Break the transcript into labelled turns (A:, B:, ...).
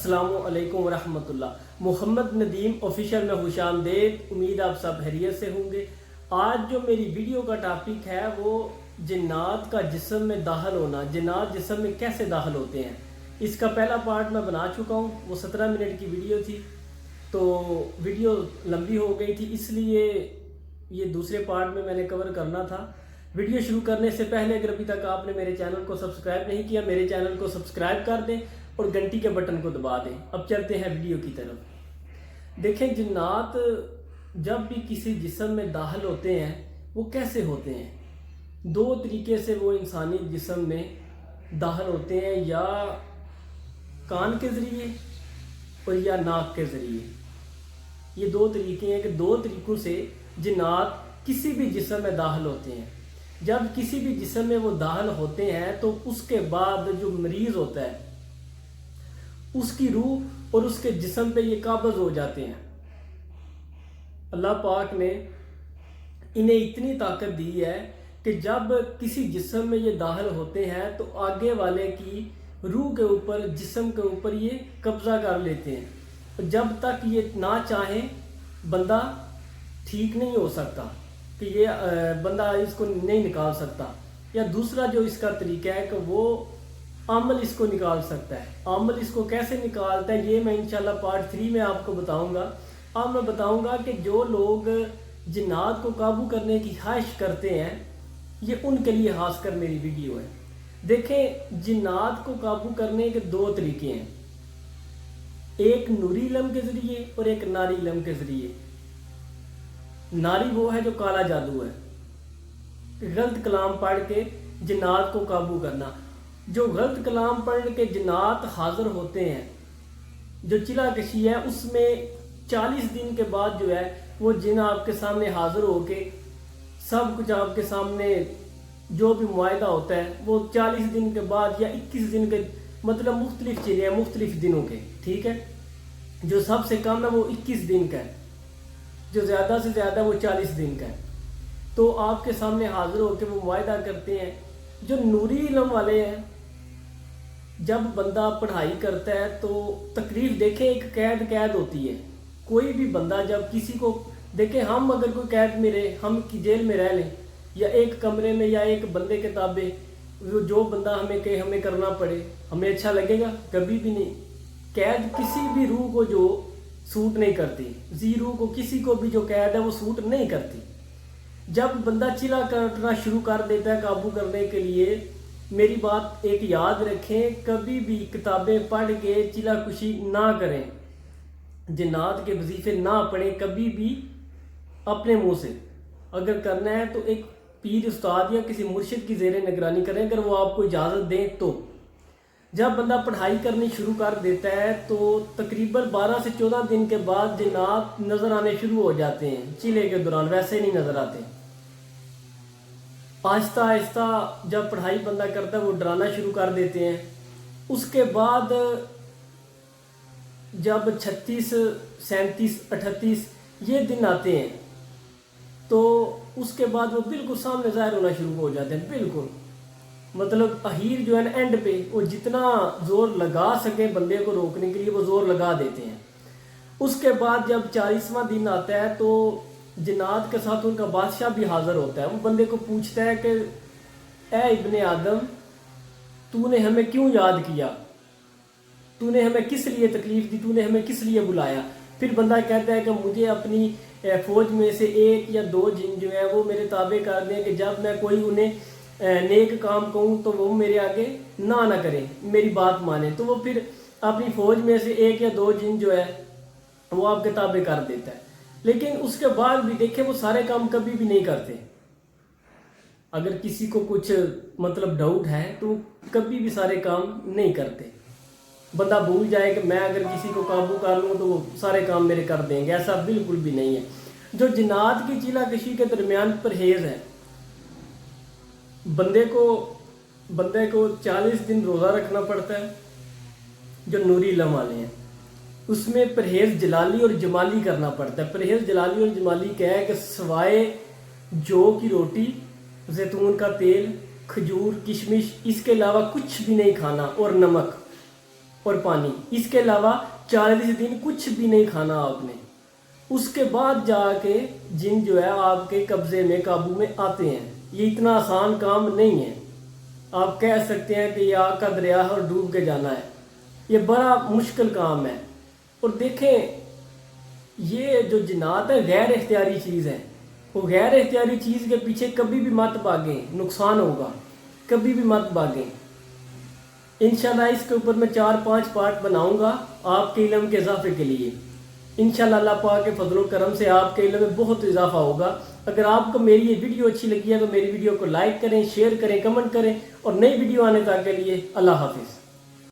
A: अस्सलामु अलैकुम वरहमतुल्लाह। मोहम्मद नदीम ऑफिशियल में खुश आमदीद। उम्मीद आप सब खैरियत से होंगे। आज जो मेरी वीडियो का टॉपिक है वो जिन्नात का जिस्म में दाखिल होना, जिन्नात जिस्म में कैसे दाखिल होते हैं। इसका पहला पार्ट मैं बना चुका हूँ, वो 17 मिनट की वीडियो थी, तो वीडियो लंबी हो गई थी, इसलिए ये दूसरे पार्ट में मैंने कवर करना था। वीडियो शुरू करने से पहले अगर अभी तक आपने मेरे चैनल को सब्सक्राइब नहीं किया, मेरे चैनल को सब्सक्राइब कर दें और घंटी के बटन को दबा दें। अब चलते हैं वीडियो की तरफ। देखें, जिन्नात जब भी किसी जिस्म में दाखिल होते हैं वो कैसे होते हैं। दो तरीके से वो इंसानी जिस्म में दाखिल होते हैं, या कान के ज़रिए और या नाक के ज़रिए। ये दो तरीके हैं कि दो तरीक़ों से जिन्नात किसी भी जिस्म में दाखिल होते हैं। जब किसी भी जिस्म में वो दाखिल होते हैं तो उसके बाद जो मरीज़ होता है उसकी रूह और उसके जिस्म पे ये काबज़ हो जाते हैं। अल्लाह पाक ने इन्हें इतनी ताकत दी है कि जब किसी जिस्म में ये दाखिल होते हैं तो आगे वाले की रूह के ऊपर, जिस्म के ऊपर ये कब्ज़ा कर लेते हैं। जब तक ये ना चाहें बंदा ठीक नहीं हो सकता कि ये बंदा इसको नहीं निकाल सकता। या दूसरा जो इसका तरीका है कि वो अमल इसको निकाल सकता है। अमल इसको कैसे निकालता है ये मैं इंशाल्लाह पार्ट 3 में आपको बताऊंगा। अब मैं बताऊंगा कि जो लोग जिन्नात को काबू करने की ख्वाहिश करते हैं, ये उनके लिए खासकर मेरी वीडियो है। देखें, जिन्नात को काबू करने के दो तरीके हैं, एक नूरी इल्म के ज़रिए और एक नारी इल्म के ज़रिए। नारी वो है जो काला जादू है, गलत कलाम पढ़ के जिन्नात को काबू करना। जो गलत कलाम पढ़ के जिन्नात हाजिर होते हैं, जो चिला कशी है, उसमें 40 दिन के बाद जो है वो जिन आपके सामने हाजिर होके सब कुछ आपके सामने जो भी मुआयदा होता है वो 40 दिन के बाद या 21 दिन के, मतलब मुख्तलिफ चीज़ें हैं मुख्तलिफ दिनों के, ठीक है। जो सबसे कम है वो 21 दिन का है, जो ज़्यादा से ज़्यादा वो 40 दिन का है। तो आपके सामने हाजिर होकर वो मुआयदा करते हैं। जो नूरी इल्म वाले हैं, जब बंदा पढ़ाई करता है तो तकलीफ, देखें एक कैद होती है। कोई भी बंदा जब किसी को देखें, हम अगर कोई कैद में रहे, हम की जेल में रह लें या एक कमरे में या एक बंदे के ताबे, जो बंदा हमें कहे हमें करना पड़े, हमें अच्छा लगेगा? कभी भी नहीं। कैद किसी भी रूह को जो सूट नहीं करती, जी रूह को किसी को भी जो कैद है वो सूट नहीं करती। जब बंदा चिला करना शुरू कर देता है काबू करने के लिए, मेरी बात एक याद रखें, कभी भी किताबें पढ़ के चिला कुशी ना करें, जिन्नात के वजीफे ना पढ़ें कभी भी अपने मुंह से। अगर करना है तो एक पीर उस्ताद या किसी मुर्शिद की ज़ेरे निगरानी करें, अगर वो आपको इजाज़त दें तो। जब बंदा पढ़ाई करनी शुरू कर देता है तो तकरीबन 12 से 14 दिन के बाद जिन्नात नज़र आने शुरू हो जाते हैं। चिले के दौरान वैसे नहीं नज़र आते। आहिस्ता आहिस्ता जब पढ़ाई बंदा करता है वो डराना शुरू कर देते हैं। उसके बाद जब 36, 37, 38 ये दिन आते हैं तो उसके बाद वो बिल्कुल सामने ज़ाहिर होना शुरू हो जाते हैं। बिल्कुल मतलब अहीर जो है ना, एंड पे वो जितना जोर लगा सके बंदे को रोकने के लिए वो जोर लगा देते हैं। उसके बाद जब 40वां दिन आता है तो जिन्नात के साथ उनका बादशाह भी हाजिर होता है। वो बंदे को पूछता है कि ए इब्ने आदम, तूने हमें क्यों याद किया, तूने हमें किस लिए तकलीफ दी, तूने हमें किस लिए बुलाया। फिर बंदा कहता है कि मुझे अपनी फौज में से 1 या 2 जिन जो है वो मेरे ताबे कर दें कि जब मैं कोई उन्हें नेक काम कहूँ तो वो मेरे आगे ना करें, मेरी बात माने। तो वो फिर अपनी फौज में से 1 या 2 जिन जो है वो आपके ताबे कर देता है। लेकिन उसके बाद भी देखें वो सारे काम कभी भी नहीं करते। अगर किसी को कुछ मतलब डाउट है तो कभी भी सारे काम नहीं करते। बंदा भूल जाए कि मैं अगर किसी को काबू कर लूँ तो वो सारे काम मेरे कर देंगे, ऐसा बिल्कुल भी नहीं है। जो जिन्नात की चिला कशी के दरमियान परहेज है, बंदे को 40 दिन रोज़ा रखना पड़ता है। जो नूरी इल्म वाले हैं उसमें परहेज जलाली और जमाली करना पड़ता है। परहेज जलाली और जमाली क्या है कि सवाए जौ की रोटी, जैतून का तेल, खजूर, किशमिश, इसके अलावा कुछ भी नहीं खाना, और नमक। اور پانی، اس کے علاوہ 40 دن کچھ بھی نہیں کھانا آپ نے۔ اس کے بعد جا کے جن جو ہے آپ کے قبضے میں قابو میں آتے ہیں۔ یہ اتنا آسان کام نہیں ہے۔ آپ کہہ سکتے ہیں کہ یہ آگ کا دریا ہے اور ڈوب کے جانا ہے، یہ بڑا مشکل کام ہے۔ اور دیکھیں یہ جو جنات ہے غیر اختیاری چیز ہے، وہ غیر اختیاری چیز کے پیچھے کبھی بھی مت بھاگیں، نقصان ہوگا، کبھی بھی مت بھاگیں۔ انشاءاللہ اس کے اوپر میں 4-5 پارٹ بناؤں گا آپ کے علم کے اضافے کے لیے۔ انشاءاللہ اللہ پاک کے فضل و کرم سے آپ کے علم میں بہت اضافہ ہوگا۔ اگر آپ کو میری یہ ویڈیو اچھی لگی ہے تو میری ویڈیو کو لائک کریں، شیئر کریں، کمنٹ کریں، اور نئی ویڈیو آنے تک کے لیے اللہ حافظ۔